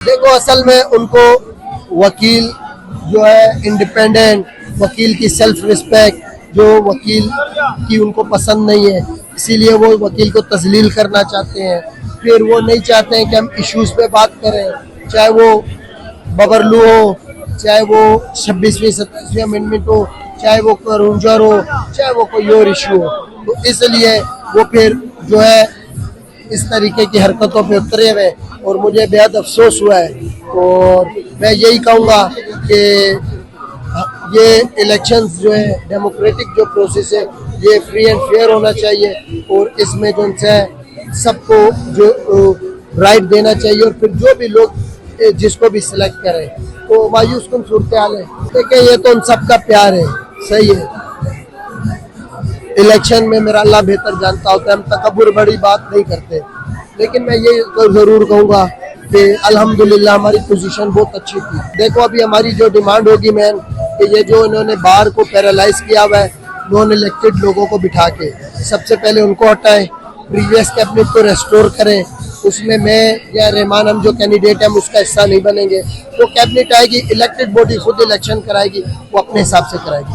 देखो असल में उनको वकील जो है इंडिपेंडेंट, वकील की सेल्फ रिस्पेक्ट, जो वकील की उनको पसंद नहीं है, इसीलिए वो वकील को तजलील करना चाहते हैं। फिर वो नहीं चाहते हैं कि हम इश्यूज पे बात करें, चाहे वो बबरलू हो, चाहे वो 26वीं 27वीं अमेंडमेंट हो, चाहे वो करूंजर हो, चाहे वो कोई और इशू हो। तो इसलिए वो फिर जो है इस तरीके की हरकतों पे उतरे हुए और मुझे बेहद अफसोस हुआ है। और मैं यही कहूँगा कि ये इलेक्शंस जो है डेमोक्रेटिक जो प्रोसेस है ये फ्री एंड फेयर होना चाहिए और इसमें जो है सबको जो राइट देना चाहिए और फिर जो भी लोग जिसको भी सिलेक्ट करें। तो मायूस कुन सूरत हाल है, देखिए ये तो उन सबका प्यार है, सही है। इलेक्शन में मेरा अल्लाह बेहतर जानता होता है, हम तकब्बुर बड़ी बात नहीं करते, लेकिन मैं ये ज़रूर कहूँगा कि अल्हम्दुलिल्लाह हमारी पोजीशन बहुत अच्छी थी। देखो अभी हमारी जो डिमांड होगी मैन कि ये जो इन्होंने बार को पैरालाइज किया हुआ है नॉन इलेक्टेड लोगों को बिठा के, सबसे पहले उनको हटाएं, प्रीवियस कैबिनेट को रेस्टोर करें। उसमें मैं या रहमान हम जो कैंडिडेट हैं हम उसका हिस्सा नहीं बनेंगे। तो कैबिनेट आएगी, इलेक्टेड बॉडी खुद इलेक्शन कराएगी, वो अपने हिसाब से कराएगी।